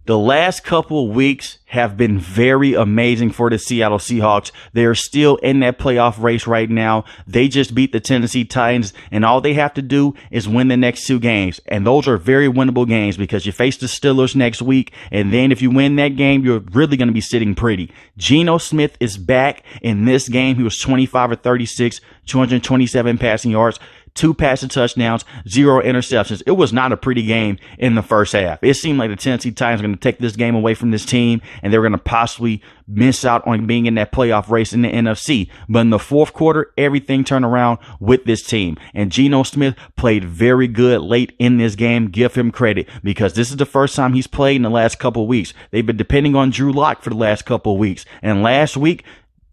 The last couple of weeks have been very amazing for the Seattle Seahawks. They are still in that playoff race right now. They just beat the Tennessee Titans, and all they have to do is win the next 2 games. And those are very winnable games because you face the Steelers next week, and then if you win that game, you're really going to be sitting pretty. Geno Smith is back in this game. He was 25 of 36, 227 passing yards. 2 passing touchdowns, 0 interceptions. It was not a pretty game in the first half. It seemed like the Tennessee Titans were going to take this game away from this team, and they were going to possibly miss out on being in that playoff race in the NFC. But in the fourth quarter, everything turned around with this team. And Geno Smith played very good late in this game. Give him credit, because this is the first time he's played in the last couple of weeks. They've been depending on Drew Lock for the last couple of weeks. And last week,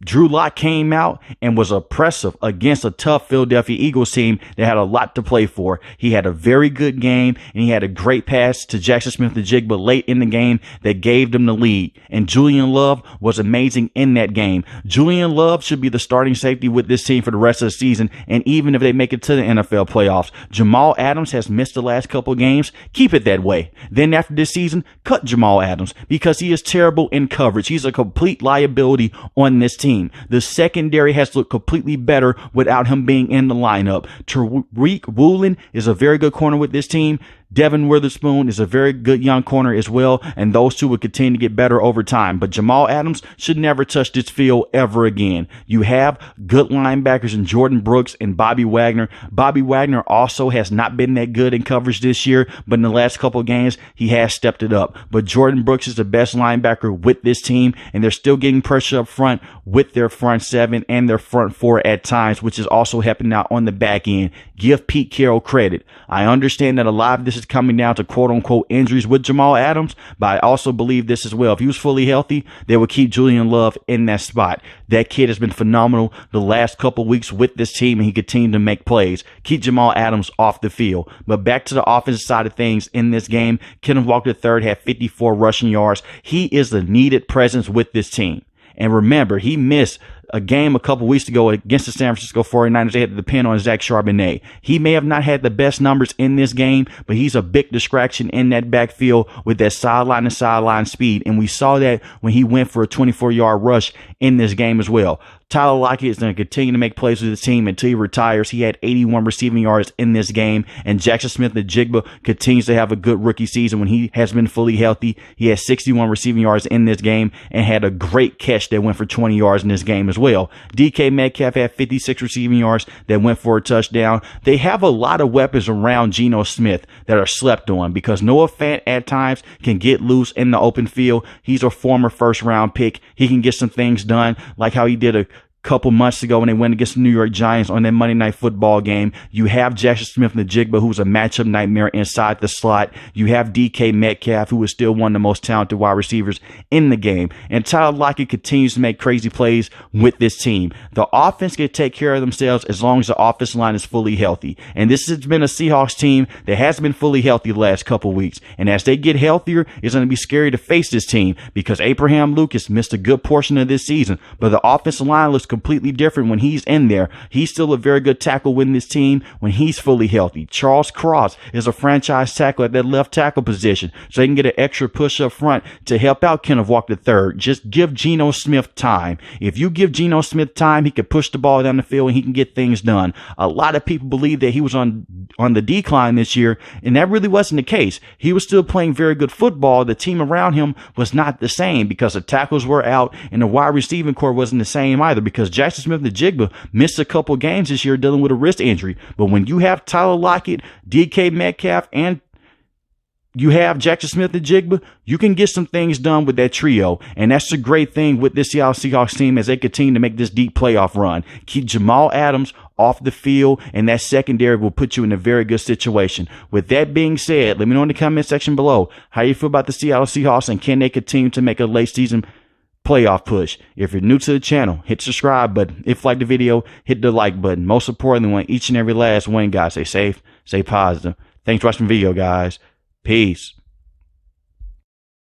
Drew Lock came out and was oppressive against a tough Philadelphia Eagles team that had a lot to play for. He had a very good game, and he had a great pass to Jackson Smith-Njigba late in the game that gave them the lead. And Julian Love was amazing in that game. Julian Love should be the starting safety with this team for the rest of the season, and even if they make it to the NFL playoffs. Jamal Adams has missed the last couple of games. Keep it that way. Then after this season, cut Jamal Adams because he is terrible in coverage. He's a complete liability on this team. The secondary has looked completely better without him being in the lineup. Tariq Woolen is a very good corner with this team. Devin Witherspoon is a very good young corner as well, and those two will continue to get better over time. But Jamal Adams should never touch this field ever again. You have good linebackers in Jordan Brooks and Bobby Wagner. Bobby Wagner also has not been that good in coverage this year, but in the last couple of games, he has stepped it up. But Jordan Brooks is the best linebacker with this team, and they're still getting pressure up front with their front 7 and their front 4 at times, which is also helping out on the back end. Give Pete Carroll credit. I understand that a lot of this is coming down to quote-unquote injuries with Jamal Adams, but I also believe this as well. If he was fully healthy, they would keep Julian Love in that spot. That kid has been phenomenal the last couple of weeks with this team, and he continued to make plays. Keep Jamal Adams off the field. But back to the offensive side of things in this game, Kenneth Walker III had 54 rushing yards. He is a needed presence with this team. And remember, he missed a game a couple weeks ago against the San Francisco 49ers. They had to depend on Zach Charbonnet. He may have not had the best numbers in this game, but he's a big distraction in that backfield with that sideline-to-sideline speed. And we saw that when he went for a 24-yard rush in this game as well. Tyler Lockett is going to continue to make plays with the team until he retires. He had 81 receiving yards in this game, and Jackson Smith-Njigba continues to have a good rookie season when he has been fully healthy. He had 61 receiving yards in this game and had a great catch that went for 20 yards in this game as well. DK Metcalf had 56 receiving yards that went for a touchdown. They have a lot of weapons around Geno Smith that are slept on because Noah Fant at times can get loose in the open field. He's a former first-round pick. He can get some things done like how he did a couple months ago when they went against the New York Giants on that Monday Night Football game. You have Jackson Smith-Njigba, who's a matchup nightmare inside the slot. You have DK Metcalf, who is still one of the most talented wide receivers in the game. And Tyler Lockett continues to make crazy plays with this team. The offense can take care of themselves as long as the offensive line is fully healthy. And this has been a Seahawks team that has been fully healthy the last couple of weeks. And as they get healthier, it's going to be scary to face this team because Abraham Lucas missed a good portion of this season. But the offensive line looks completely different when he's in there. He's still a very good tackle with this team when he's fully healthy. Charles Cross is a franchise tackle at that left tackle position, so they can get an extra push up front to help out Kenneth Walker III. Just give Geno Smith time. If you give Geno Smith time, he can push the ball down the field and he can get things done. A lot of people believe that he was on the decline this year, and that really wasn't the case. He was still playing very good football. The team around him was not the same because the tackles were out and the wide receiving core wasn't the same either because Jackson Smith-Njigba missed a couple games this year dealing with a wrist injury. But when you have Tyler Lockett, DK Metcalf, and you have Jackson Smith-Njigba, you can get some things done with that trio. And that's the great thing with this Seattle Seahawks team as they continue to make this deep playoff run. Keep Jamal Adams off the field, and that secondary will put you in a very good situation. With that being said, let me know in the comment section below how you feel about the Seattle Seahawks and can they continue to make a late season playoff push. If you're new to the channel, hit the subscribe button. If you like the video, hit the like button. Most importantly, want each and every last one, guys, stay safe, stay positive. Thanks for watching the video, guys. Peace.